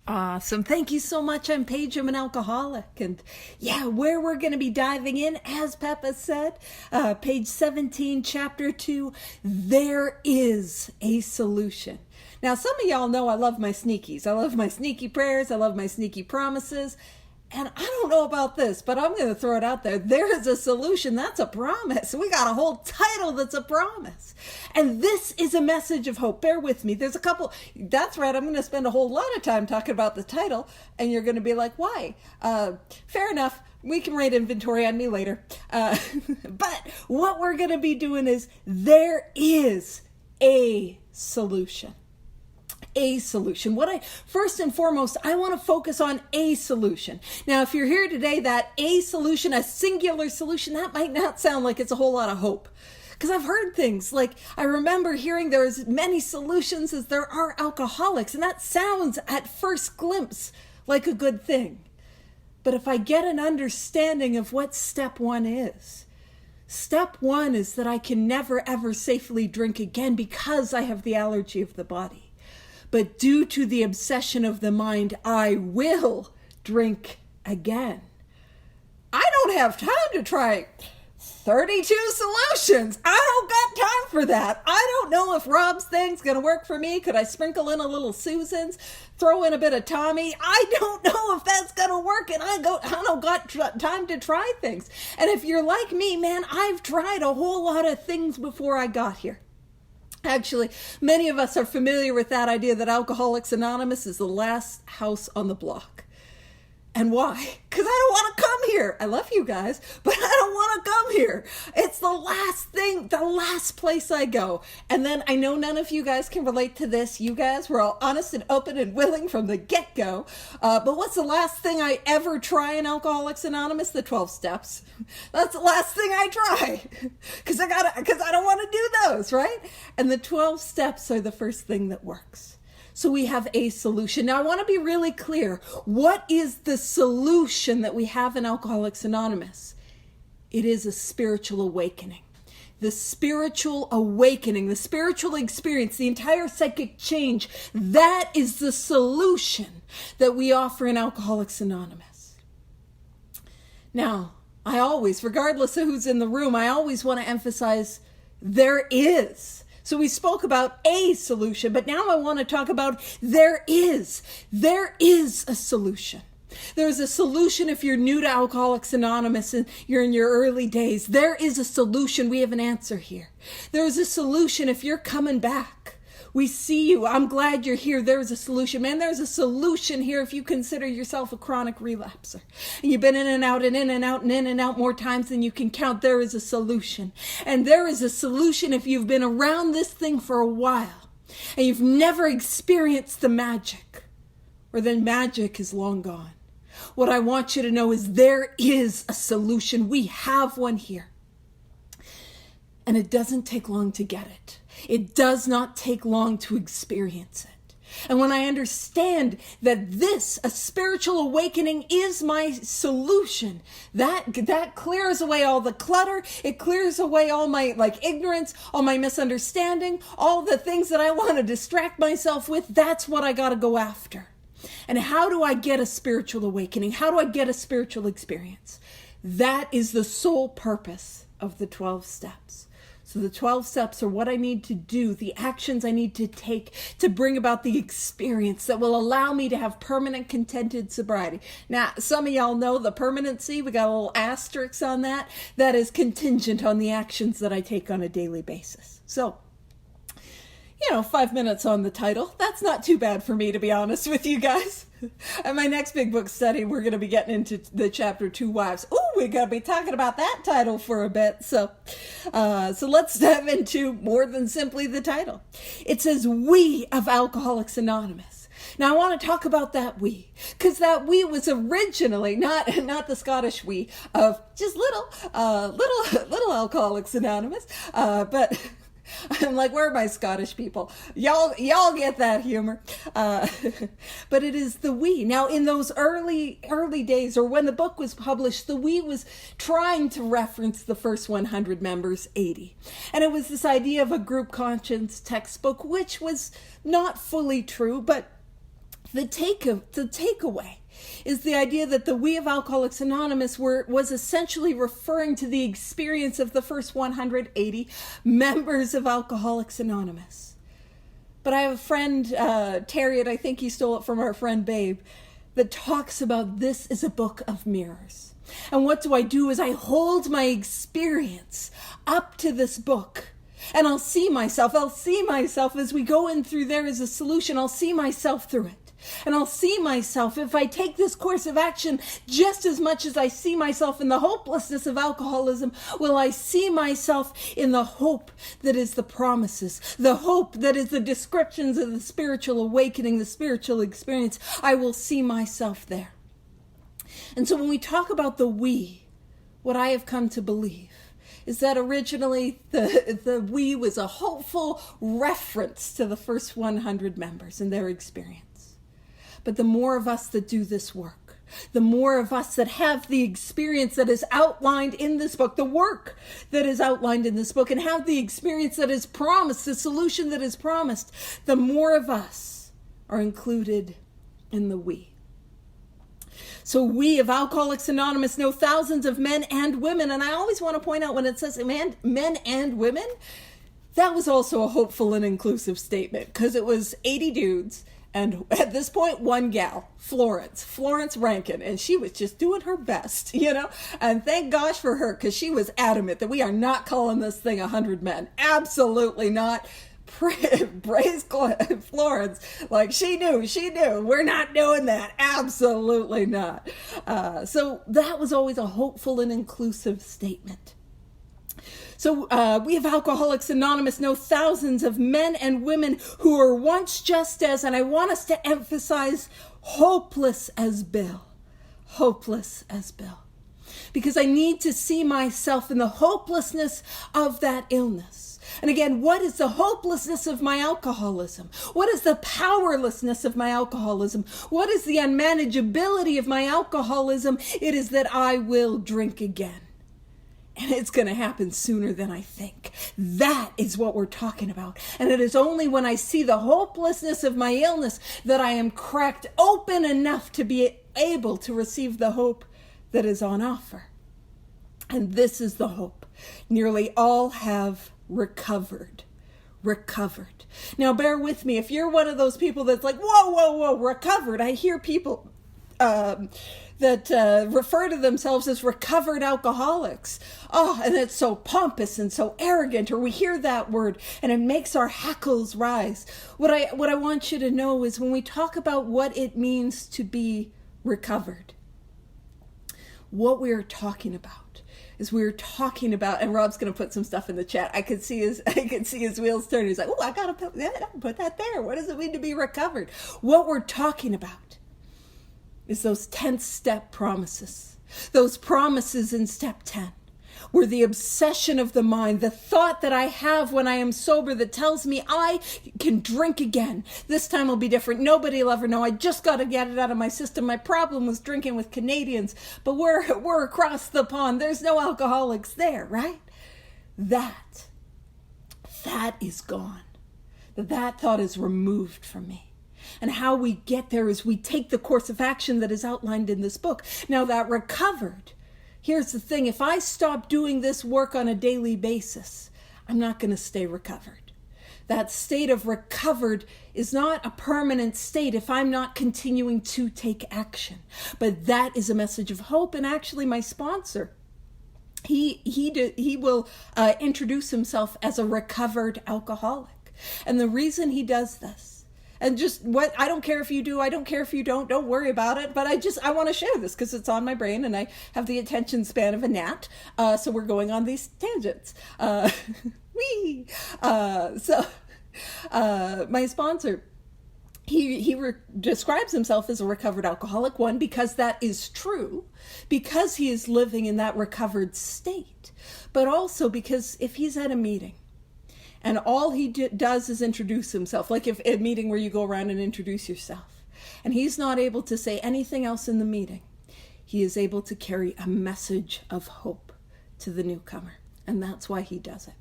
Awesome. Thank you so much. I'm Paige. I'm an alcoholic. And yeah, where we're going to be diving in, as Peppa said, page 17, chapter 2, there is a solution. Now, some of y'all know I love my sneakies. I love my sneaky prayers. I love my sneaky promises. And I don't know about this, but I'm going to throw it out there. There is a solution. That's a promise. We got a whole title that's a promise. And this is a message of hope. Bear with me. There's a couple. That's right. I'm going to spend a whole lot of time talking about the title. And you're going to be like, why? Fair enough. We can write inventory on me later. But what we're going to be doing is there is a solution. A solution. First and foremost, I want to focus on a solution. Now, if you're here today, that a solution, a singular solution, that might not sound like it's a whole lot of hope. Because I've heard things like, I remember hearing there as many solutions as there are alcoholics, and that sounds at first glimpse like a good thing. But if I get an understanding of what step one is, step one is that I can never ever safely drink again because I have the allergy of the body. But due to the obsession of the mind, I will drink again. I don't have time to try 32 solutions. I don't got time for that. I don't know if Rob's thing's going to work for me. Could I sprinkle in a little Susan's, throw in a bit of Tommy? I don't know if that's going to work, and I don't got time to try things. And if you're like me, man, I've tried a whole lot of things before I got here. Actually, many of us are familiar with that idea that Alcoholics Anonymous is the last house on the block. And why? Because I don't want to come here. I love you guys, but I don't want to come here. It's the last thing, the last place I go. And then I know none of you guys can relate to this. You guys were all honest and open and willing from the get-go. But what's the last thing I ever try in Alcoholics Anonymous? The 12 steps. That's the last thing I try. Because I don't want to do those, right? And the 12 steps are the first thing that works. So we have a solution. Now, I want to be really clear. What is the solution that we have in Alcoholics Anonymous? It is a spiritual awakening. The spiritual awakening, the spiritual experience, the entire psychic change, that is the solution that we offer in Alcoholics Anonymous. Now, I always, regardless of who's in the room, I always want to emphasize there is. So we spoke about a solution, but now I want to talk about there is a solution. There's a solution if you're new to Alcoholics Anonymous and you're in your early days. There is a solution. We have an answer here. There's a solution if you're coming back. We see you. I'm glad you're here. There's a solution. Man, there's a solution here if you consider yourself a chronic relapser. And you've been in and out and in and out and in and out more times than you can count. There is a solution. And there is a solution if you've been around this thing for a while and you've never experienced the magic, or then magic is long gone. What I want you to know is there is a solution. We have one here. And it doesn't take long to get it. It does not take long to experience it. And when I understand that this, a spiritual awakening, is my solution, that clears away all the clutter. It clears away all my ignorance, all my misunderstanding, all the things that I want to distract myself with. That's what I got to go after. And how do I get a spiritual awakening? How do I get a spiritual experience? That is the sole purpose of the 12 steps. So the 12 steps are what I need to do, the actions I need to take to bring about the experience that will allow me to have permanent contented sobriety. Now, some of y'all know the permanency. We got a little asterisk on that. That is contingent on the actions that I take on a daily basis. So, 5 minutes on the title. That's not too bad for me, to be honest with you guys. And my next big book study, we're going to be getting into the chapter 2 Wives. Oh, we're going to be talking about that title for a bit. So let's dive into more than simply the title. It says, we of Alcoholics Anonymous. Now, I want to talk about that we, because that we was originally not the Scottish we of just little Alcoholics Anonymous, but I'm like, where are my Scottish people? Y'all get that humor. But it is the we. Now, in those early days, or when the book was published, the we was trying to reference the first 100 members, 80. And it was this idea of a group conscience textbook, which was not fully true, but The takeaway is the idea that the we of Alcoholics Anonymous was essentially referring to the experience of the first 180 members of Alcoholics Anonymous. But I have a friend, Terry, and I think he stole it from our friend Babe, that talks about this is a book of mirrors. And what do is I hold my experience up to this book. And I'll see myself as we go in through there as a solution. I'll see myself through it. And I'll see myself, if I take this course of action just as much as I see myself in the hopelessness of alcoholism, will I see myself in the hope that is the promises, the hope that is the descriptions of the spiritual awakening, the spiritual experience. I will see myself there. And so when we talk about the we, what I have come to believe is that originally the we was a hopeful reference to the first 100 members and their experience. But the more of us that do this work, the more of us that have the experience that is outlined in this book, the work that is outlined in this book, and have the experience that is promised, the solution that is promised, the more of us are included in the we. So we of Alcoholics Anonymous know thousands of men and women. And I always want to point out when it says men and women, that was also a hopeful and inclusive statement, because it was 80 dudes. And at this point, one gal, Florence Rankin, and she was just doing her best, and thank gosh for her, because she was adamant that we are not calling this thing 100 men. Absolutely not. Praise Florence. Like she knew, we're not doing that. Absolutely not. So that was always a hopeful and inclusive statement. So we of Alcoholics Anonymous know thousands of men and women who were once just as, and I want us to emphasize, hopeless as Bill. Hopeless as Bill. Because I need to see myself in the hopelessness of that illness. And again, what is the hopelessness of my alcoholism? What is the powerlessness of my alcoholism? What is the unmanageability of my alcoholism? It is that I will drink again. And it's going to happen sooner than I think. That is what we're talking about. And it is only when I see the hopelessness of my illness that I am cracked open enough to be able to receive the hope that is on offer. And this is the hope. Nearly all have recovered. Now bear with me. If you're one of those people that's like, whoa, recovered. I hear people that refer to themselves as recovered alcoholics. Oh, and it's so pompous and so arrogant, or we hear that word and it makes our hackles rise. What I want you to know is when we talk about what it means to be recovered, what we're talking about is and Rob's going to put some stuff in the chat. I could see his wheels turning. He's like, oh, I got to put that there. What does it mean to be recovered? What we're talking about is those 10th step promises. Those promises in step 10 were the obsession of the mind, the thought that I have when I am sober that tells me I can drink again. This time will be different. Nobody will ever know. I just got to get it out of my system. My problem was drinking with Canadians, but we're across the pond. There's no alcoholics there, right? That is gone. That thought is removed from me. And how we get there is we take the course of action that is outlined in this book. Now that recovered, here's the thing. If I stop doing this work on a daily basis, I'm not going to stay recovered. That state of recovered is not a permanent state if I'm not continuing to take action. But that is a message of hope. And actually my sponsor, he will introduce himself as a recovered alcoholic. And the reason he does this, and I don't care if you do, I don't care if you don't worry about it, but I want to share this because it's on my brain and I have the attention span of a gnat. So we're going on these tangents. My sponsor, he describes himself as a recovered alcoholic, one, because that is true, because he is living in that recovered state, but also because if he's at a meeting, and all he does is introduce himself, like if a meeting where you go around and introduce yourself. And he's not able to say anything else in the meeting. He is able to carry a message of hope to the newcomer. And that's why he does it.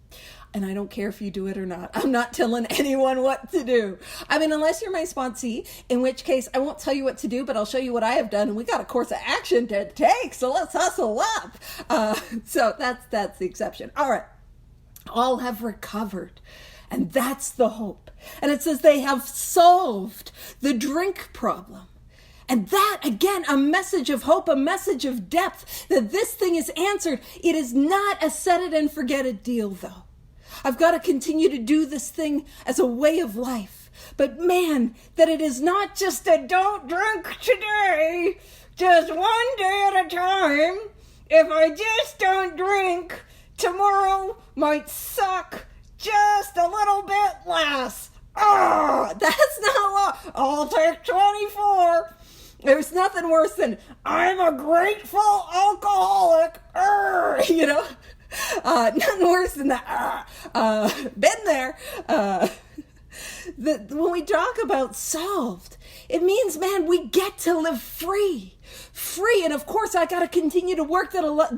And I don't care if you do it or not. I'm not telling anyone what to do. I mean, unless you're my sponsee, in which case I won't tell you what to do, but I'll show you what I have done. And we got a course of action to take, so let's hustle up. So that's the exception. All right. All have recovered. And that's the hope. And it says they have solved the drink problem. And that, again, a message of hope, a message of depth, that this thing is answered. It is not a set it and forget it deal, though. I've got to continue to do this thing as a way of life. But man, that it is not just a don't drink today, just one day at a time. If I just don't drink, tomorrow might suck just a little bit less. Oh, that's not law. I'll take 24. There's nothing worse than, I'm a grateful alcoholic. You know, nothing worse than that. Been there. When we talk about solved, it means, man, we get to live free. Free. And of course, I got to continue to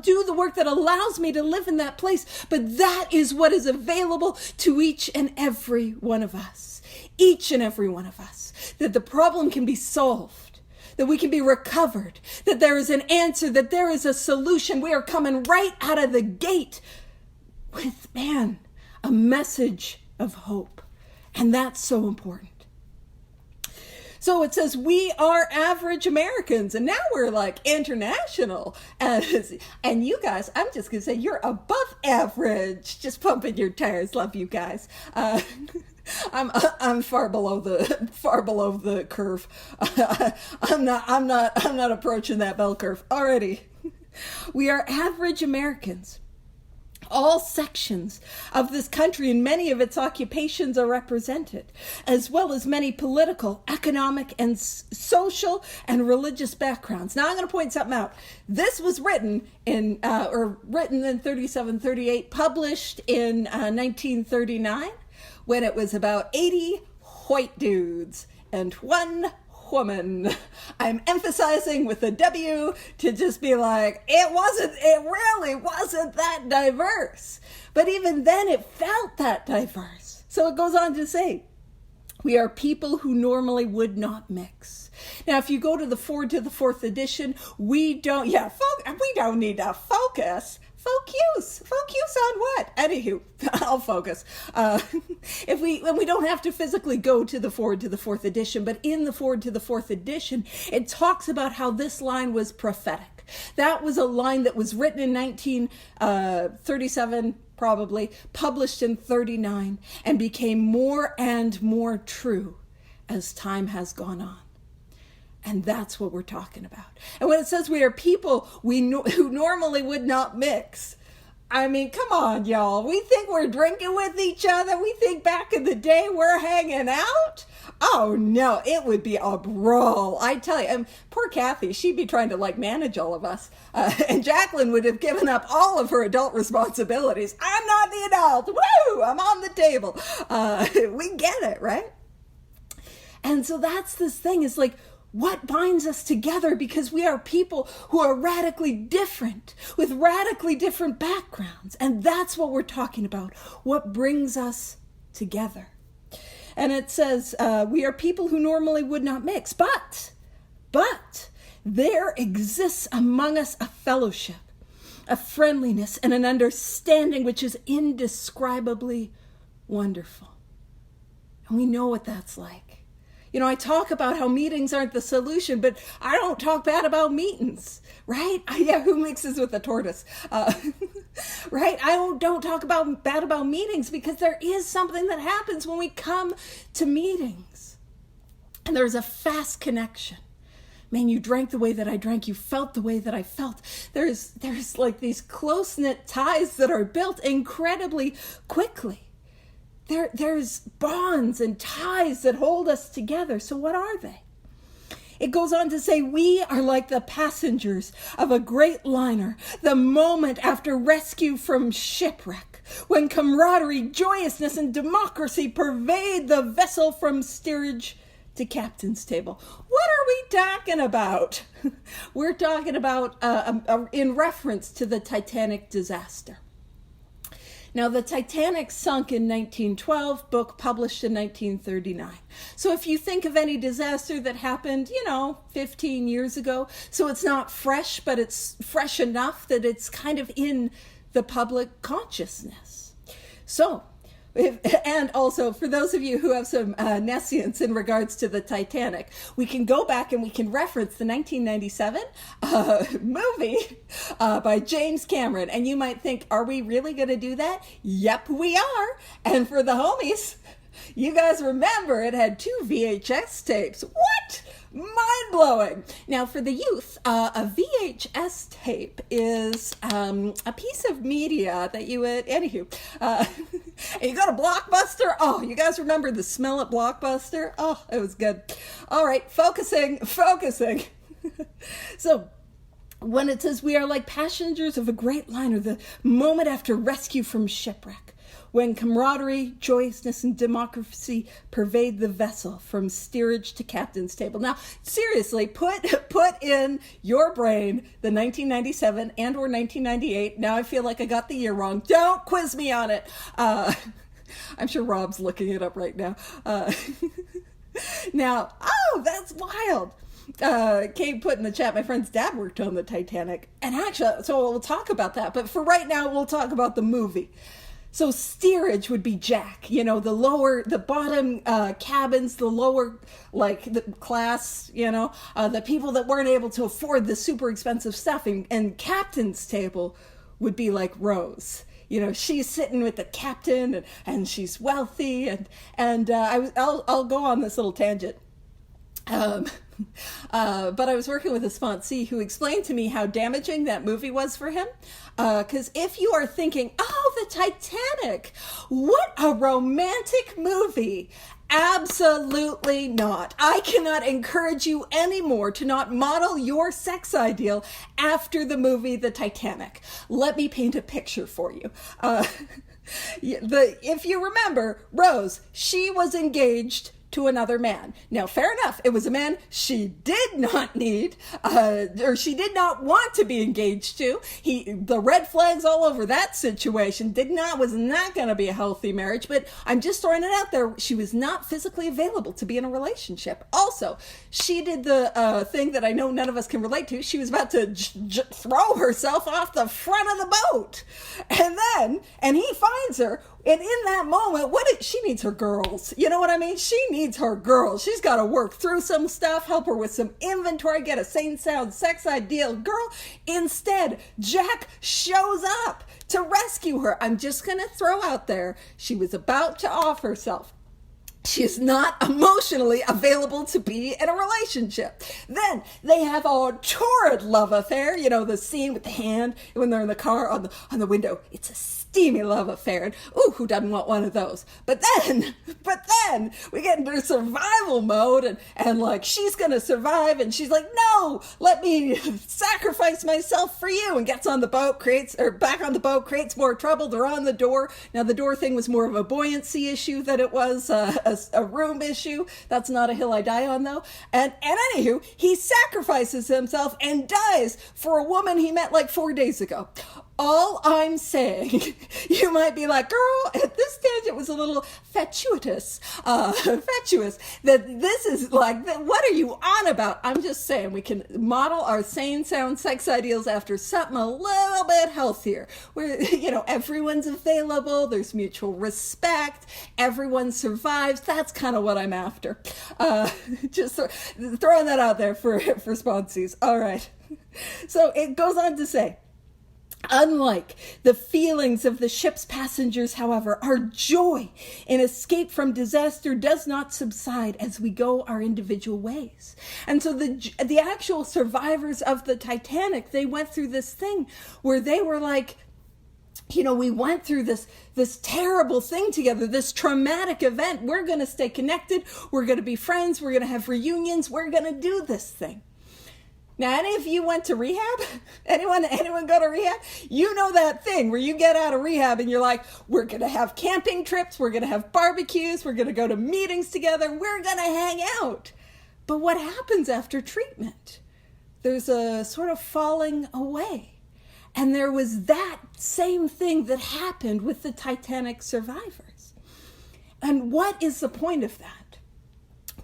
do the work that allows me to live in that place. But that is what is available to each and every one of us. Each and every one of us. That the problem can be solved. That we can be recovered, that there is an answer, that there is a solution. We are coming right out of the gate with, man, a message of hope. And that's so important. So it says we are average Americans, and now we're like international. And you guys, I'm just going to say you're above average. Just pumping your tires. Love you guys. I'm far below the curve. I'm not approaching that bell curve already. We are average Americans. All sections of this country and many of its occupations are represented, as well as many political, economic, and social and religious backgrounds. Now I'm going to point something out. This was written in 37-38, published in 1939, when it was about 80 white dudes and one woman. I'm emphasizing with a W to just be like, it really wasn't that diverse. But even then it felt that diverse. So it goes on to say, we are people who normally would not mix. Now, if you go to the Forward to the Fourth edition, we don't need to focus. Focus on what? Anywho, I'll focus. We don't have to physically go to the Forward to the Fourth edition, but in the Forward to the Fourth edition, it talks about how this line was prophetic. That was a line that was written in 1937, probably, published in 39, and became more and more true as time has gone on. And that's what we're talking about. And when it says we are people who normally would not mix, I mean, come on, y'all. We think we're drinking with each other. We think back in the day we're hanging out. Oh, no, it would be a brawl. I tell you, and poor Kathy, she'd be trying to manage all of us. And Jacqueline would have given up all of her adult responsibilities. I'm not the adult. Woo! I'm on the table. We get it, right? And so that's this thing. It's like, what binds us together? Because we are people who are radically different, with radically different backgrounds. And that's what we're talking about. What brings us together? And it says, we are people who normally would not mix. But there exists among us a fellowship, a friendliness, and an understanding which is indescribably wonderful. And we know what that's like. You know, I talk about how meetings aren't the solution, but I don't talk bad about meetings, right? Yeah, who mixes with a tortoise? Right? I don't talk bad about meetings, because there is something that happens when we come to meetings. And there's a fast connection. Man, you drank the way that I drank. You felt the way that I felt. There's like these close-knit ties that are built incredibly quickly. There's bonds and ties that hold us together. So what are they? It goes on to say, we are like the passengers of a great liner, the moment after rescue from shipwreck, when camaraderie, joyousness, and democracy pervade the vessel from steerage to captain's table. What are we talking about? We're talking about in reference to the Titanic disaster. Now, the Titanic sunk in 1912, book published in 1939. So if you think of any disaster that happened, 15 years ago, so it's not fresh, but it's fresh enough that it's kind of in the public consciousness. So, and also, for those of you who have some nescience in regards to the Titanic, we can go back and we can reference the 1997 movie by James Cameron. And you might think, are we really going to do that? Yep, we are. And for the homies, you guys remember it had 2 VHS tapes. What? Mind-blowing. Now, for the youth, a VHS tape is a piece of media that you would, anywho, and you go to Blockbuster. Oh, you guys remember the smell at Blockbuster? Oh, it was good. All right, focusing. So, when it says we are like passengers of a great liner, the moment after rescue from shipwreck, when camaraderie, joyousness, and democracy pervade the vessel from steerage to captain's table. Now, seriously, put in your brain the 1997 and or 1998. Now I feel like I got the year wrong. Don't quiz me on it. I'm sure Rob's looking it up right now. Now, oh, that's wild. Kate put in the chat, my friend's dad worked on the Titanic. And actually, so we'll talk about that. But for right now, we'll talk about the movie. So steerage would be Jack, the bottom cabins, the lower, the class, the people that weren't able to afford the super expensive stuff. And captain's table would be like Rose. She's sitting with the captain and she's wealthy. And I'll go on this little tangent. But I was working with a sponsee who explained to me how damaging that movie was for him. Because if you are thinking, oh, the Titanic, what a romantic movie. Absolutely not. I cannot encourage you anymore to not model your sex ideal after the movie The Titanic. Let me paint a picture for you. If you remember, Rose, she was engaged to another man. Now, fair enough, it was a man she did not need, or she did not want to be engaged to. The red flags all over that situation was not going to be a healthy marriage, but I'm just throwing it out there. She was not physically available to be in a relationship. Also, she did the thing that I know none of us can relate to. She was about to throw herself off the front of the boat. And he finds her. And in that moment, she needs her girls. You know what I mean? She needs her girls. She's got to work through some stuff, help her with some inventory, get a sane, sound, sex ideal girl. Instead, Jack shows up to rescue her. I'm just going to throw out there, she was about to off herself. She is not emotionally available to be in a relationship. Then they have a torrid love affair. The scene with the hand when they're in the car on the window. It's a steamy love affair. And ooh, who doesn't want one of those? But then we get into survival mode and she's going to survive and she's like, no, let me sacrifice myself for you, and gets on the boat, back on the boat, creates more trouble. They're on the door. Now the door thing was more of a buoyancy issue than it was a room issue. That's not a hill I die on though. And anywho, he sacrifices himself and dies for a woman he met 4 days ago. All I'm saying, you might be like, girl, at this stage it was a little fatuous, that this is what are you on about? I'm just saying we can model our sane, sound sex ideals after something a little bit healthier, where, everyone's available, there's mutual respect, everyone survives. That's kind of what I'm after. Just throwing that out there for sponsees. All right. So it goes on to say, unlike the feelings of the ship's passengers, however, our joy in escape from disaster does not subside as we go our individual ways. And so the actual survivors of the Titanic, they went through this thing where they were like, we went through this terrible thing together, this traumatic event. We're going to stay connected. We're going to be friends. We're going to have reunions. We're going to do this thing. Now, any of you went to rehab? Anyone go to rehab? You know that thing where you get out of rehab and you're like, we're going to have camping trips, we're going to have barbecues, we're going to go to meetings together, we're going to hang out. But what happens after treatment? There's a sort of falling away. And there was that same thing that happened with the Titanic survivors. And what is the point of that?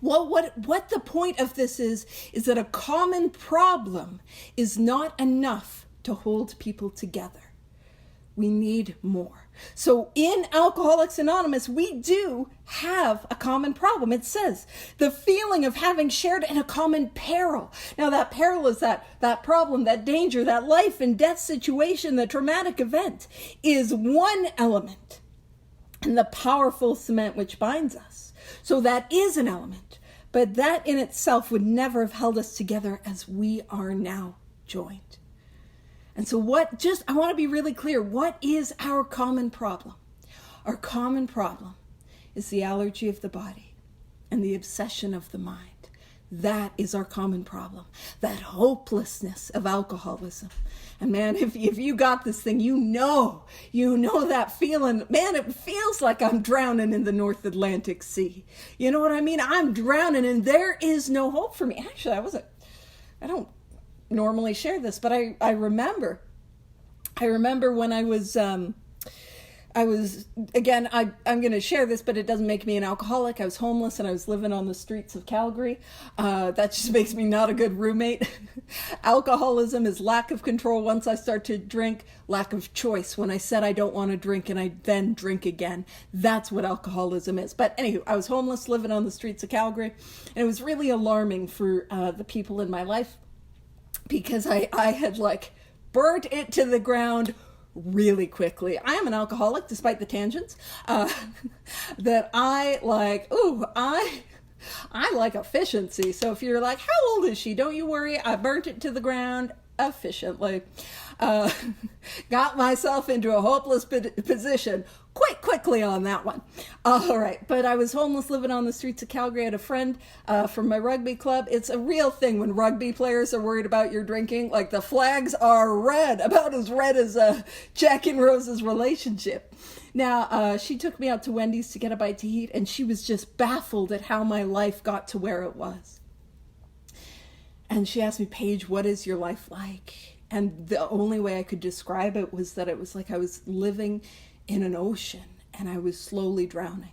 Well, what the point of this is that a common problem is not enough to hold people together. We need more. So in Alcoholics Anonymous, we do have a common problem. It says the feeling of having shared in a common peril. Now that peril is that problem, that danger, that life and death situation, the traumatic event is one element in the powerful cement which binds us. So that is an element, but that in itself would never have held us together as we are now joined. And so I want to be really clear. What is our common problem? Our common problem is the allergy of the body and the obsession of the mind. That is our common problem. That hopelessness of alcoholism. And man, if you got this thing, you know that feeling. Man, it feels like I'm drowning in the North Atlantic Sea. You know what I mean? I'm drowning and there is no hope for me. Actually, I don't normally share this, but I remember when I was again, I'm going to share this, but it doesn't make me an alcoholic. I was homeless and I was living on the streets of Calgary. That just makes me not a good roommate. Alcoholism is lack of control once I start to drink, lack of choice when I said I don't want to drink and I then drink again. That's what alcoholism is. But anyway, I was homeless, living on the streets of Calgary, and it was really alarming for the people in my life, because I had burnt it to the ground really quickly. I am an alcoholic, despite the tangents, that I like efficiency. So if you're like, how old is she? Don't you worry. I burnt it to the ground efficiently. Got myself into a hopeless position quite quickly on that one. All right. But I was homeless, living on the streets of Calgary. I had a friend from my rugby club. It's a real thing when rugby players are worried about your drinking. Like, the flags are red, about as red as Jack and Rose's relationship. Now, she took me out to Wendy's to get a bite to eat, and she was just baffled at how my life got to where it was. And she asked me, Paige, what is your life like? And the only way I could describe it was that it was like I was living in an ocean and I was slowly drowning,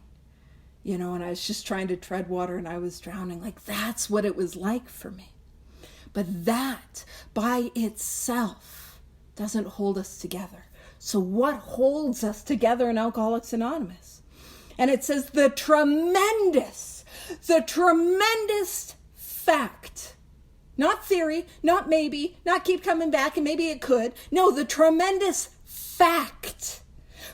and I was just trying to tread water and I was drowning. Like, that's what it was like for me. But that by itself doesn't hold us together. So what holds us together in Alcoholics Anonymous? And it says the tremendous fact. Not theory, not maybe, not keep coming back and maybe it could. No, the tremendous fact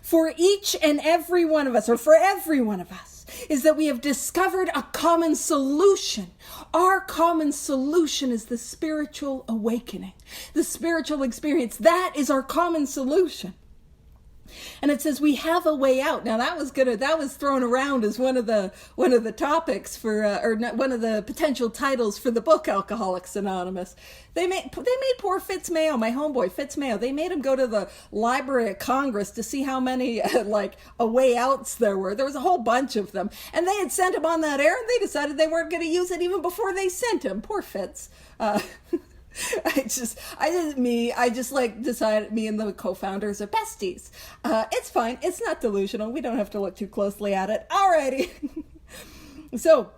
for each and every one of us, or for every one of us, is that we have discovered a common solution. Our common solution is the spiritual awakening, the spiritual experience. That is our common solution. And it says we have a way out. Now that was thrown around as one of the topics for, or one of the potential titles for the book Alcoholics Anonymous. They made poor Fitz Mayo, my homeboy Fitz Mayo. They made him go to the Library of Congress to see how many a way outs there were. There was a whole bunch of them, and they had sent him on that errand. They decided they weren't going to use it even before they sent him. Poor Fitz. Decided me and the co-founders are besties. It's fine. It's not delusional. We don't have to look too closely at it. Alrighty. So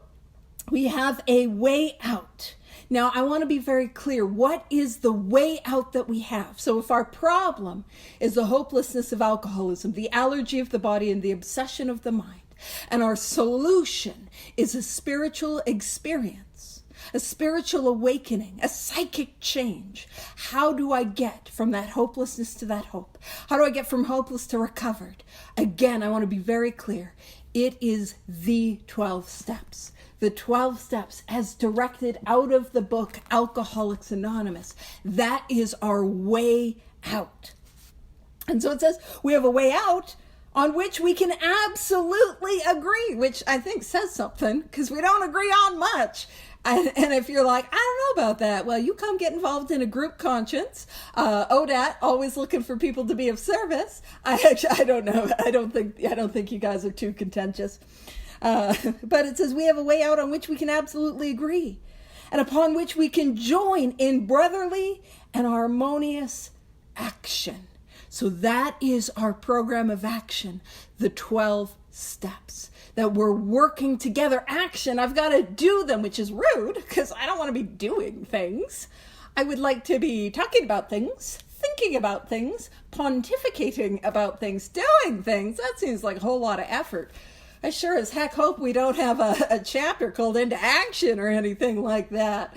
we have a way out. Now I want to be very clear. What is the way out that we have? So if our problem is the hopelessness of alcoholism, the allergy of the body, and the obsession of the mind, and our solution is a spiritual experience, a spiritual awakening, a psychic change. How do I get from that hopelessness to that hope? How do I get from hopeless to recovered? Again, I want to be very clear. It is the 12 steps. The 12 steps as directed out of the book Alcoholics Anonymous. That is our way out. And so it says we have a way out on which we can absolutely agree, which I think says something, because we don't agree on much. And if you're like, I don't know about that, well, you come get involved in a group conscience. ODAAT, always looking for people to be of service. I don't know. I don't think you guys are too contentious. But it says we have a way out on which we can absolutely agree, and upon which we can join in brotherly and harmonious action. So that is our program of action, the 12 steps that we're working together. Action, I've got to do them, which is rude because I don't want to be doing things. I would like to be talking about things, thinking about things, pontificating about things, doing things. That seems like a whole lot of effort. I sure as heck hope we don't have a chapter called Into Action or anything like that.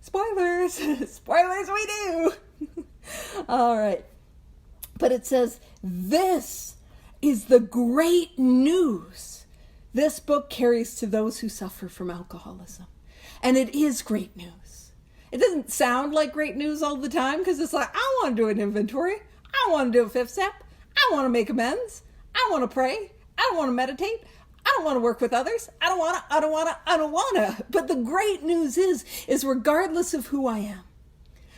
Spoilers, spoilers we do. All right. But it says, this is the great news this book carries to those who suffer from alcoholism. And it is great news. It doesn't sound like great news all the time because it's like, I want to do an inventory. I want to do a fifth step. I want to make amends. I want to pray. I don't want to meditate. I don't want to work with others. I don't want to. But the great news is regardless of who I am,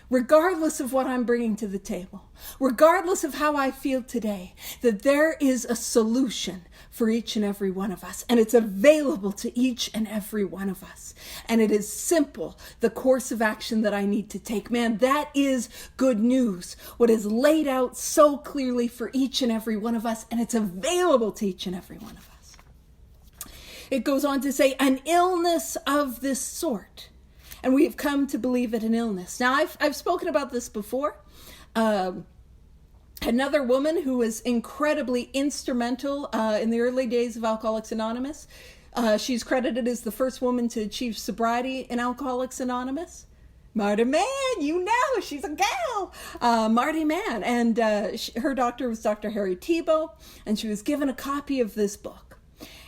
regardless of what I'm bringing to the table, regardless of how I feel today, that there is a solution for each and every one of us. And it's available to each and every one of us. And it is simple, the course of action that I need to take. Man, that is good news. What is laid out so clearly for each and every one of us, and it's available to each and every one of us. It goes on to say, an illness of this sort. And we have come to believe it an illness. Now, I've spoken about this before. Another woman who was incredibly instrumental in the early days of Alcoholics Anonymous. She's credited as the first woman to achieve sobriety in Alcoholics Anonymous. Marty Mann, you know, she's a gal. Marty Mann. And her doctor was Dr. Harry Tebow. And she was given a copy of this book.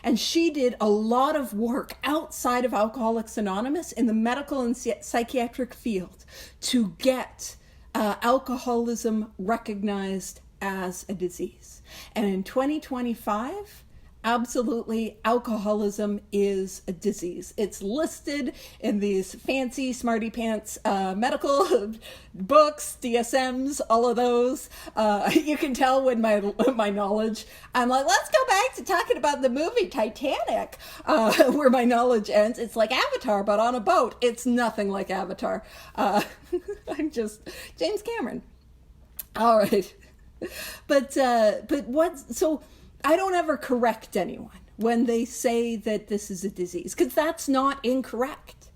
And she did a lot of work outside of Alcoholics Anonymous in the medical and psychiatric field to get alcoholism recognized as a disease. And in 2025, absolutely, alcoholism is a disease. It's listed in these fancy smarty pants medical books, DSMs, all of those. You can tell when my knowledge, I'm like, let's go back to talking about the movie Titanic, where my knowledge ends. It's like Avatar, but on a boat. It's nothing like Avatar. I'm just James Cameron. All right. But so I don't ever correct anyone when they say that this is a disease, because that's not incorrect.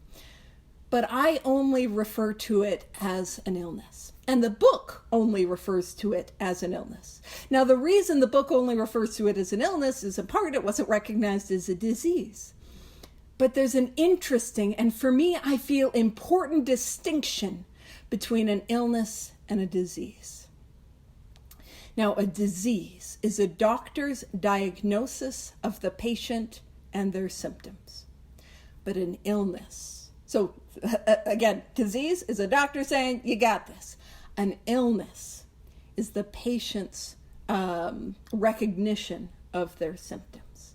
But I only refer to it as an illness. And the book only refers to it as an illness. Now, the reason the book only refers to it as an illness is in part it wasn't recognized as a disease. But there's an interesting, and for me, I feel important distinction between an illness and a disease. Now, a disease is a doctor's diagnosis of the patient and their symptoms. But an illness, so again, disease is a doctor saying, you got this. An illness is the patient's recognition of their symptoms.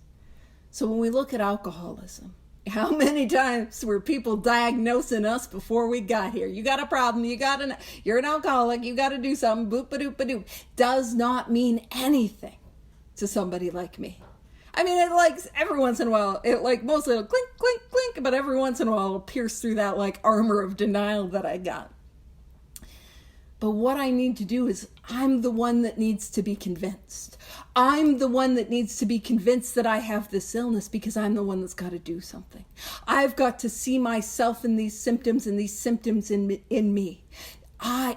So when we look at alcoholism, how many times were people diagnosing us before we got here? You got a problem, you're an alcoholic, you got to do something, boop-a-doop-a-doop. Does not mean anything to somebody like me. I mean, it like every once in a while, it like mostly it'll clink, clink, clink, but every once in a while it'll pierce through that like armor of denial that I got. But what I need to do is I'm the one that needs to be convinced. I'm the one that needs to be convinced that I have this illness because I'm the one that's got to do something. I've got to see myself in these symptoms and these symptoms in me.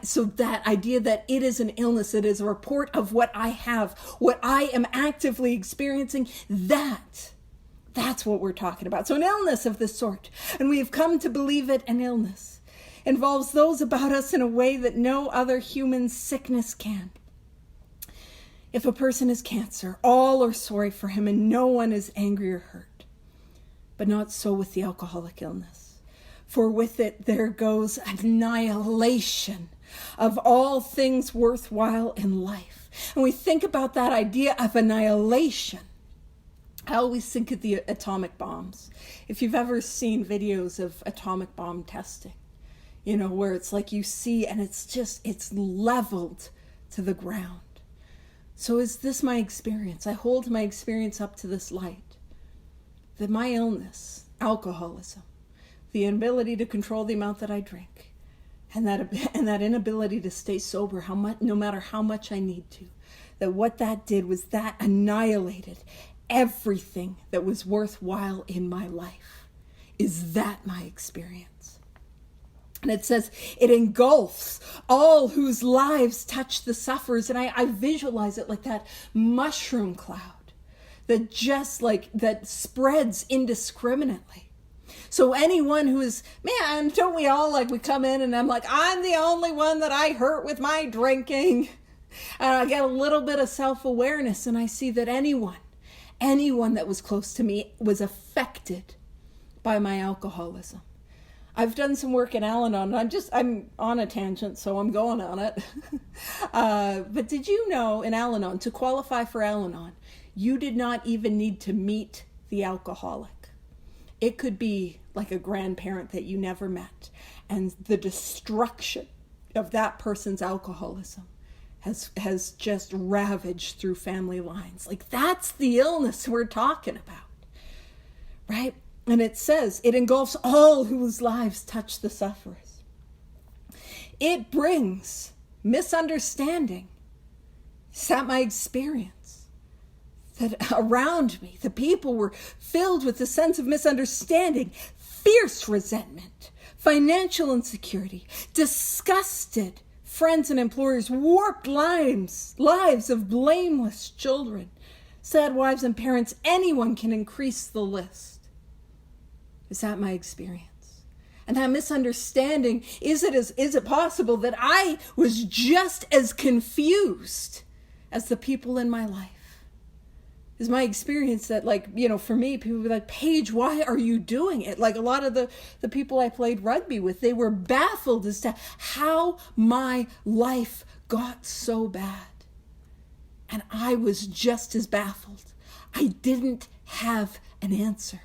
So that idea that it is an illness, it is a report of what I have, what I am actively experiencing, that's what we're talking about. So an illness of this sort, and we have come to believe it an illness, involves those about us in a way that no other human sickness can. If a person has cancer, all are sorry for him and no one is angry or hurt. But not so with the alcoholic illness. For with it there goes annihilation of all things worthwhile in life. And we think about that idea of annihilation. I always think of the atomic bombs. If you've ever seen videos of atomic bomb testing, you know, where it's like you see and it's leveled to the ground. So is this my experience? I hold my experience up to this light. That my illness, alcoholism, the inability to control the amount that I drink, and that inability to stay sober, no matter how much I need to, that what that did was that annihilated everything that was worthwhile in my life. Is that my experience? And it says it engulfs all whose lives touch the sufferers. And I visualize it like that mushroom cloud that just that spreads indiscriminately. So anyone who is, man, don't we all we come in and I'm like, I'm the only one that I hurt with my drinking. And I get a little bit of self-awareness and I see that anyone that was close to me was affected by my alcoholism. I've done some work in Al-Anon. I'm on a tangent, so I'm going on it. But did you know in Al-Anon, to qualify for Al-Anon, you did not even need to meet the alcoholic. It could be like a grandparent that you never met. And the destruction of that person's alcoholism has just ravaged through family lines. That's the illness we're talking about, right? And it says it engulfs all whose lives touch the sufferers. It brings misunderstanding. Is that my experience? That around me, the people were filled with a sense of misunderstanding, fierce resentment, financial insecurity, disgusted friends and employers, warped lives of blameless children, sad wives and parents. Anyone can increase the list. Is that my experience? And that misunderstanding, is it possible that I was just as confused as the people in my life? Is my experience that for me, people were like, Paige, why are you doing it? A lot of the people I played rugby with, they were baffled as to how my life got so bad. And I was just as baffled. I didn't have an answer.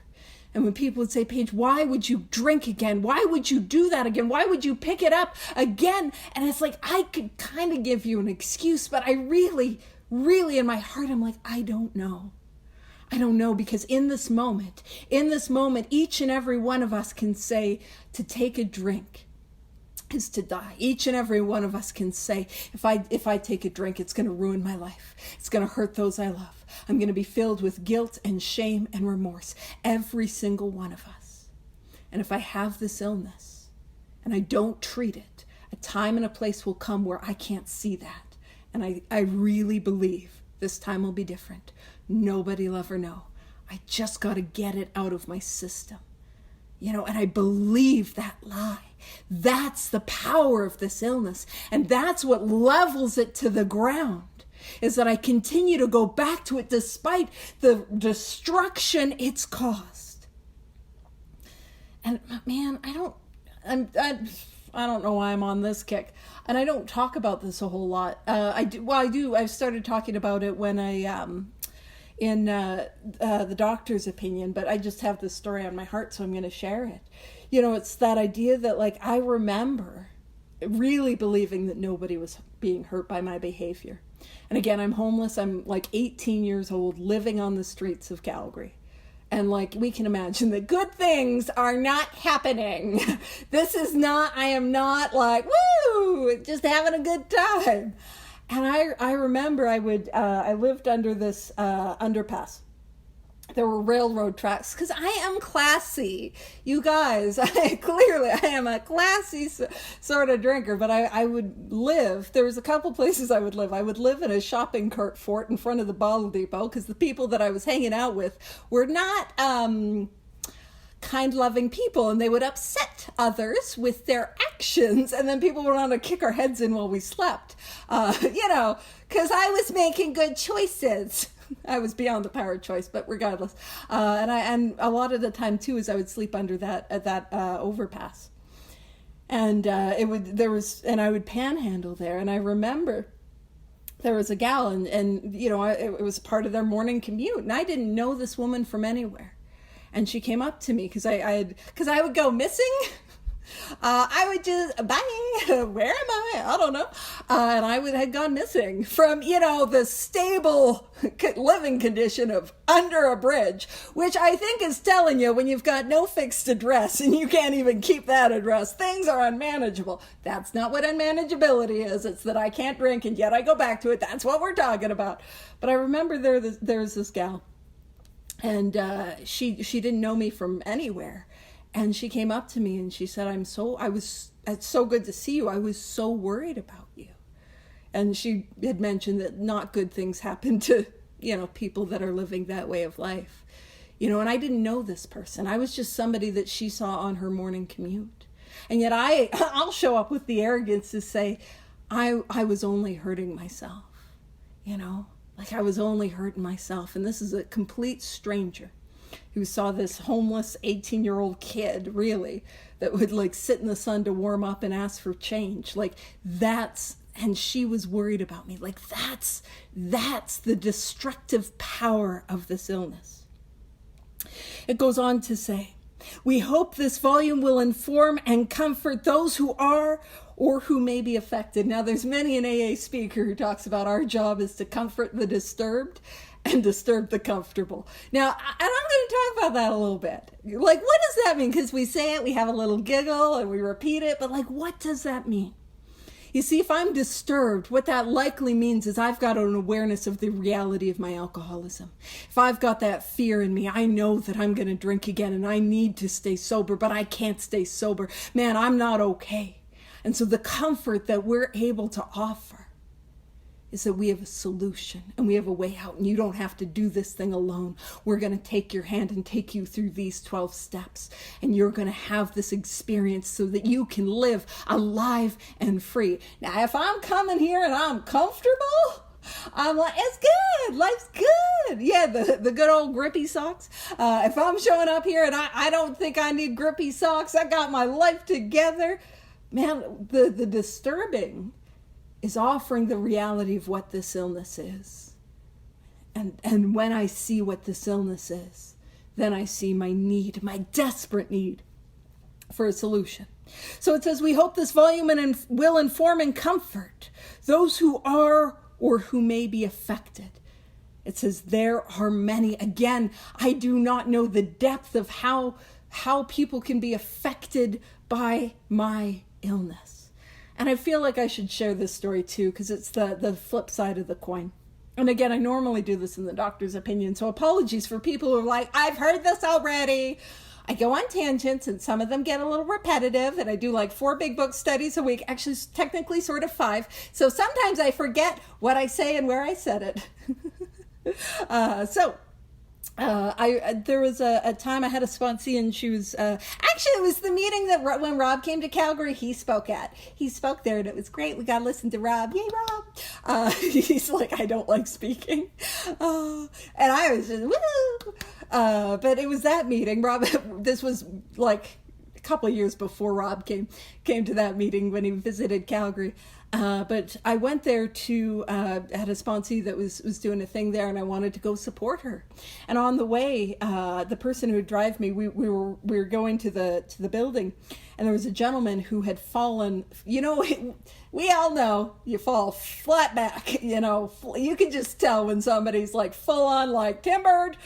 And when people would say, Paige, why would you drink again? Why would you do that again? Why would you pick it up again? And it's I could kind of give you an excuse, but I really in my heart, I'm like, I don't know. I don't know, because in this moment, each and every one of us can say to take a drink is to die. Each and every one of us can say, if I take a drink, it's going to ruin my life. It's going to hurt those I love. I'm going to be filled with guilt and shame and remorse. Every single one of us. And if I have this illness and I don't treat it, a time and a place will come where I can't see that. And I really believe this time will be different. Nobody will ever know. I just got to get it out of my system. And I believe that lie. That's the power of this illness. And that's what levels it to the ground, is that I continue to go back to it despite the destruction it's caused. And man, I don't know why I'm on this kick. And I don't talk about this a whole lot. I do. I've started talking about it when in the doctor's opinion, but I just have this story on my heart, so I'm going to share it. It's that idea that I remember really believing that nobody was being hurt by my behavior. And again, I'm homeless. I'm 18 years old, living on the streets of Calgary. And we can imagine that good things are not happening. I am not woo, just having a good time. And I remember I lived under this underpass. There were railroad tracks, because I am classy. You guys, I am a classy sort of drinker, but I would live, there was a couple places I would live. I would live in a shopping cart fort in front of the bottle depot, because the people that I was hanging out with were not kind, loving people, and they would upset others with their actions, and then people would want to kick our heads in while we slept, because I was making good choices. I was beyond the power of choice, but regardless. And a lot of the time too is I would sleep under that overpass, and I would panhandle there. And I remember there was a gal, and it was part of their morning commute, and I didn't know this woman from anywhere. And she came up to me because I would go missing I would just, bye, where am I don't know. And I had gone missing from, the stable living condition of under a bridge, which I think is telling you when you've got no fixed address and you can't even keep that address, things are unmanageable. That's not what unmanageability is. It's that I can't drink and yet I go back to it. That's what we're talking about. But I remember there's this gal, and she didn't know me from anywhere. And she came up to me and she said, it's so good to see you. I was so worried about you. And she had mentioned that not good things happen to, people that are living that way of life. And I didn't know this person. I was just somebody that she saw on her morning commute. And yet I'll show up with the arrogance to say, I was only hurting myself, like I was only hurting myself. And this is a complete stranger who saw this homeless 18-year-old kid, really, that would like sit in the sun to warm up and ask for change. And she was worried about me. Like that's the destructive power of this illness. It goes on to say, we hope this volume will inform and comfort those who are or who may be affected. Now, there's many an AA speaker who talks about our job is to comfort the disturbed and disturb the comfortable. Now, and I'm going to talk about that a little bit. Like, what does that mean? Because we say it, we have a little giggle, and we repeat it, but like, what does that mean? You see, if I'm disturbed, what that likely means is I've got an awareness of the reality of my alcoholism. If I've got that fear in me, I know that I'm going to drink again, and I need to stay sober, but I can't stay sober. Man, I'm not okay. And so the comfort that we're able to offer is that we have a solution and we have a way out, and you don't have to do this thing alone. We're going to take your hand and take you through these 12 steps, and you're going to have this experience so that you can live alive and free. Now, if I'm coming here and I'm comfortable, I'm like, it's good, life's good. Yeah, the good old grippy socks. If I'm showing up here and I don't think I need grippy socks, I got my life together. Man, the disturbing is offering the reality of what this illness is. And when I see what this illness is, then I see my need, my desperate need for a solution. So it says, we hope this volume will inform and comfort those who are or who may be affected. It says, there are many. Again, I do not know the depth of how people can be affected by my illness. And I feel like I should share this story too, because it's the flip side of the coin. And again, I normally do this in the doctor's opinion, so apologies for people who are like, I've heard this already. I go on tangents, and some of them get a little repetitive, and I do like 4 big book studies a week, actually technically sort of 5. So sometimes I forget what I say and where I said it. There was a time I had a sponsee, and she was, actually it was the meeting that when Rob came to Calgary, he spoke there, and it was great. We got to listen to Rob. Yay, Rob. He's like, I don't like speaking. And I was just, woo. But it was that meeting. Rob, this was like a couple of years before Rob came to that meeting when he visited Calgary. But I went there to, had a sponsee that was doing a thing there, and I wanted to go support her. And on the way, the person who would drive me, we were going to the building, and there was a gentleman who had fallen. We all know you fall flat back. You can just tell when somebody's like full on like timbered,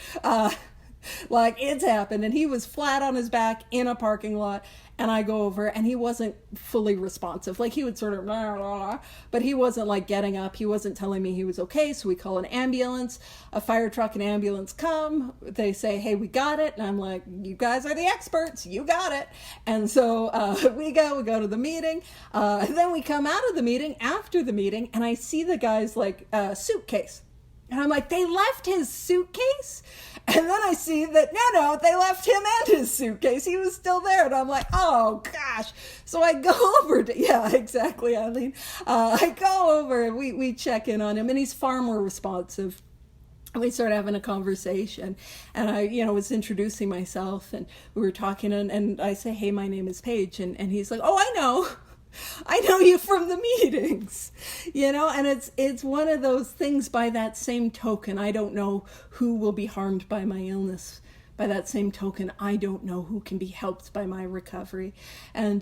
like it's happened. And he was flat on his back in a parking lot. And I go over, and he wasn't fully responsive. Like, he would sort of, blah, blah, blah, but he wasn't, like, getting up. He wasn't telling me he was okay, so we call an ambulance. A fire truck and ambulance come. They say, hey, we got it. And I'm like, you guys are the experts. You got it. And so we go to the meeting. And then we come out of the meeting, after the meeting, and I see the guy's, like, suitcase. And I'm like, they left his suitcase? And then I see that, no, they left him and his suitcase. He was still there. And I'm like, oh, gosh. So I go over to, yeah, exactly, Eileen. I go over and we check in on him, and he's far more responsive. And we started having a conversation, and I, was introducing myself, and we were talking, and I say, hey, my name is Paige. And he's like, oh, I know you from the meetings, and it's one of those things. By that same token, I don't know who will be harmed by my illness, by that same token, I don't know who can be helped by my recovery. And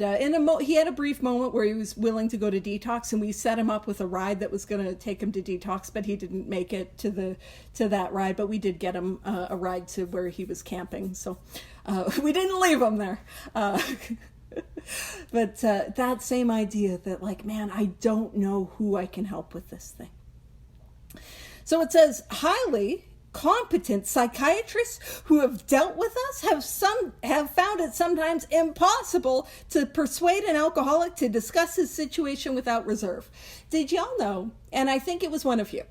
he had a brief moment where he was willing to go to detox, and we set him up with a ride that was going to take him to detox, but he didn't make it to that ride. But we did get him a ride to where he was camping, so we didn't leave him there. But that same idea that, like, man, I don't know who I can help with this thing. So it says, highly competent psychiatrists who have dealt with us have found it sometimes impossible to persuade an alcoholic to discuss his situation without reserve. Did y'all know? And I think it was one of you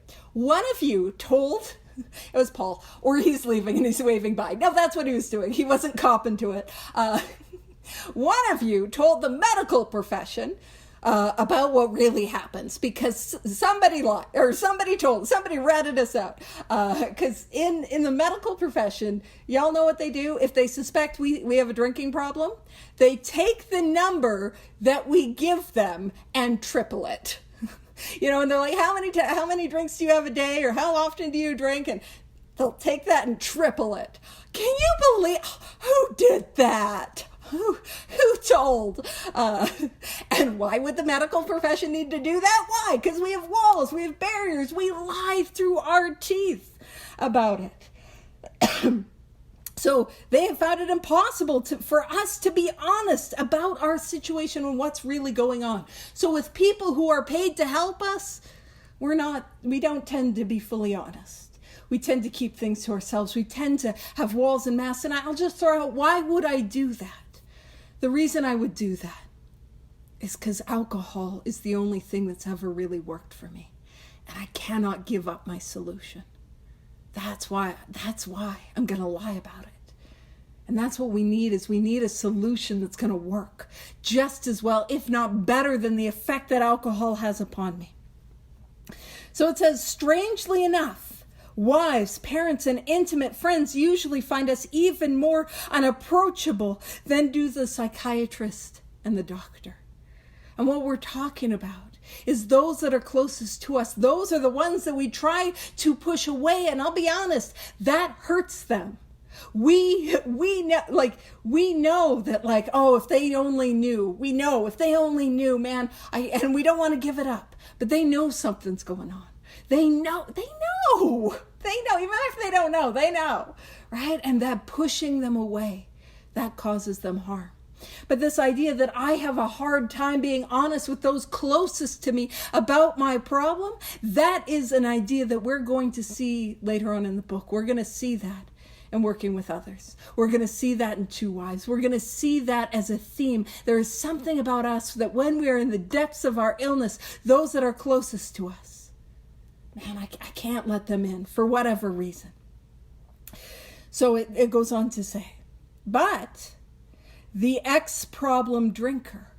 told, it was Paul, or he's leaving and he's waving by. No, that's what he was doing. He wasn't copping to it. One of you told the medical profession about what really happens, because somebody lied, or somebody ratted us out. Because in the medical profession, y'all know what they do? If they suspect we have a drinking problem, they take the number that we give them and triple it. And they're like, how many drinks do you have a day, or how often do you drink? And they'll take that and triple it. Can you believe who did that? Who told? And why would the medical profession need to do that? Why? Because we have walls, we have barriers, we lie through our teeth about it. So they have found it impossible for us to be honest about our situation and what's really going on. So with people who are paid to help us, we don't tend to be fully honest. We tend to keep things to ourselves. We tend to have walls and masks. And I'll just throw out, why would I do that? The reason I would do that is because alcohol is the only thing that's ever really worked for me. And I cannot give up my solution. That's why I'm going to lie about it. And that's what we need a solution that's going to work just as well, if not better, than the effect that alcohol has upon me. So it says, strangely enough, wives, parents, and intimate friends usually find us even more unapproachable than do the psychiatrist and the doctor. And what we're talking about is those that are closest to us. Those are the ones that we try to push away. And I'll be honest, that hurts them. We know that, like, oh, if they only knew, man, and we don't want to give it up, but they know something's going on. They know, even if they don't know, they know, right? And that pushing them away, that causes them harm. But this idea that I have a hard time being honest with those closest to me about my problem, that is an idea that we're going to see later on in the book. We're going to see that in working with others. We're going to see that in Two Wives. We're going to see that as a theme. There is something about us that when we are in the depths of our illness, those that are closest to us, man, I can't let them in for whatever reason. So it goes on to say, but the ex-problem drinker.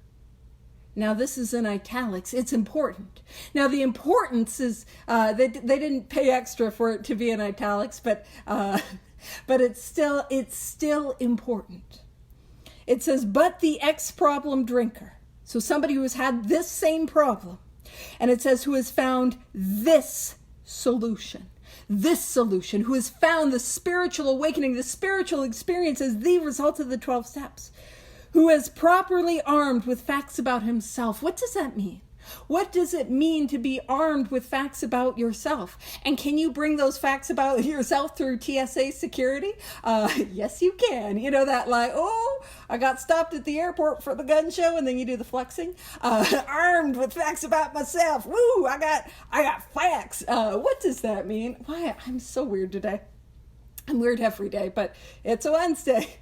Now this is in italics. It's important. Now the importance is, they didn't pay extra for it to be in italics, but it's still important. It says, but the ex-problem drinker. So somebody who has had this same problem. And it says, who has found this solution, who has found the spiritual awakening, the spiritual experience as the result of the 12 steps, who is properly armed with facts about himself. What does that mean? What does it mean to be armed with facts about yourself? And can you bring those facts about yourself through TSA security? Yes, you can. You know that, like, oh, I got stopped at the airport for the gun show, and then you do the flexing. Armed with facts about myself. Woo, I got facts. What does that mean? Why, I'm so weird today. I'm weird every day, but it's a Wednesday.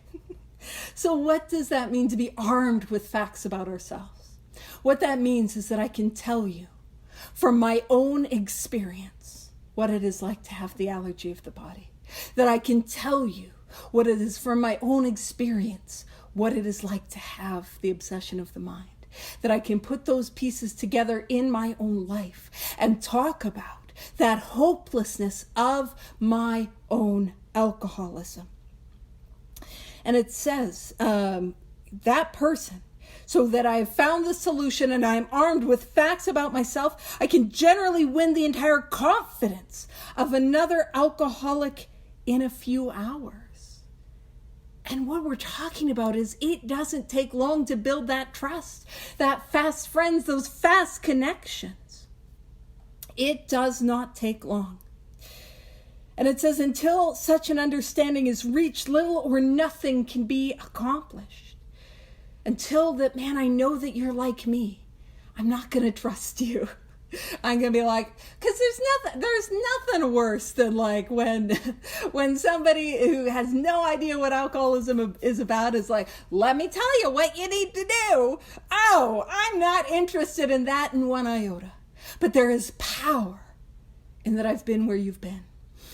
So what does that mean to be armed with facts about ourselves? What that means is that I can tell you from my own experience what it is like to have the allergy of the body. That I can tell you what it is from my own experience, what it is like to have the obsession of the mind. That I can put those pieces together in my own life and talk about that hopelessness of my own alcoholism. And it says, that person, so that I have found the solution and I am armed with facts about myself, I can generally win the entire confidence of another alcoholic in a few hours. And what we're talking about is it doesn't take long to build that trust, that fast friends, those fast connections. It does not take long. And it says, until such an understanding is reached, little or nothing can be accomplished. Until that, man, I know that you're like me. I'm not going to trust you. I'm going to be like, because there's nothing worse than like when somebody who has no idea what alcoholism is about is like, let me tell you what you need to do. Oh, I'm not interested in that in one iota. But there is power in that I've been where you've been.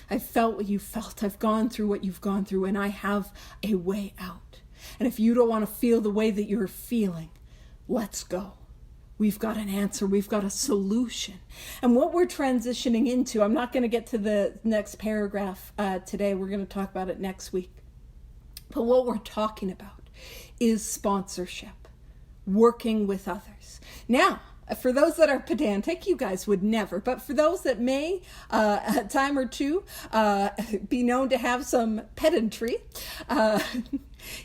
I've felt what you've felt. I've gone through what you've gone through, and I have a way out. And if you don't want to feel the way that you're feeling, let's go. We've got an answer. We've got a solution. And what we're transitioning into, I'm not going to get to the next paragraph today. We're going to talk about it next week. But what we're talking about is sponsorship, working with others. Now, for those that are pedantic, you guys would never. But for those that may, a time or two, be known to have some pedantry,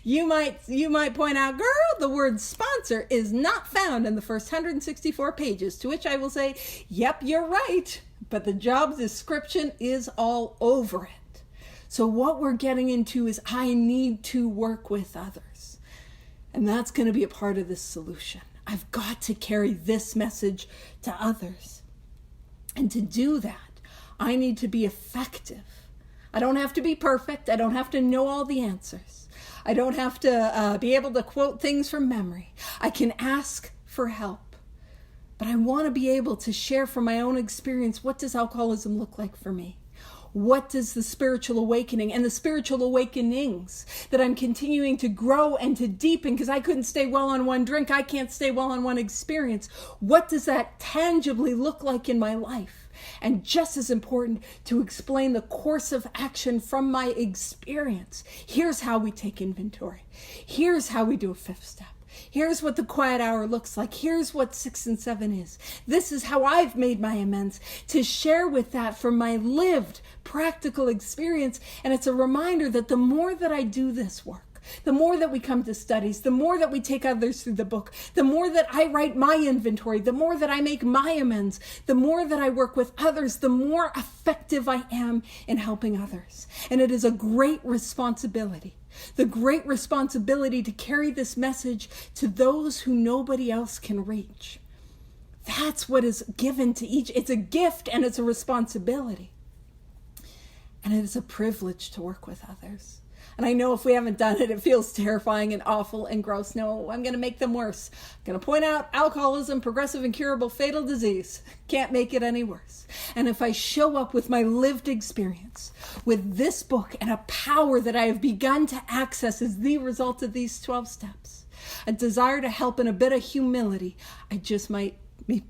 you might point out, girl, the word sponsor is not found in the first 164 pages, to which I will say, yep, you're right. But the job description is all over it. So what we're getting into is I need to work with others. And that's going to be a part of this solution. I've got to carry this message to others. And to do that, I need to be effective. I don't have to be perfect. I don't have to know all the answers. I don't have to be able to quote things from memory. I can ask for help. But I want to be able to share from my own experience, what does alcoholism look like for me? What does the spiritual awakening and the spiritual awakenings that I'm continuing to grow and to deepen, because I couldn't stay well on one drink, I can't stay well on one experience. What does that tangibly look like in my life? And just as important, to explain the course of action from my experience. Here's how we take inventory. Here's how we do a fifth step. Here's what the quiet hour looks like. Here's what 6 and 7 is. This is how I've made my amends, to share with that from my lived practical experience. And it's a reminder that the more that I do this work, the more that we come to studies, the more that we take others through the book, the more that I write my inventory, the more that I make my amends, the more that I work with others, the more effective I am in helping others. And it is a great responsibility. The great responsibility to carry this message to those who nobody else can reach. That's what is given to each. It's a gift and it's a responsibility. And it is a privilege to work with others. And I know if we haven't done it, it feels terrifying and awful and gross. No, I'm going to make them worse. I'm going to point out alcoholism, progressive, incurable, fatal disease. Can't make it any worse. And if I show up with my lived experience, with this book and a power that I have begun to access as the result of these 12 steps, a desire to help and a bit of humility, I just might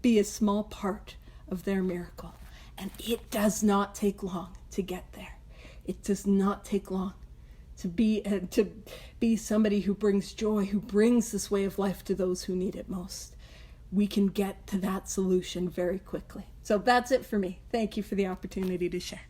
be a small part of their miracle. And it does not take long to get there. It does not take long to be somebody who brings joy, who brings this way of life to those who need it most. We can get to that solution very quickly. So that's it for me. Thank you for the opportunity to share.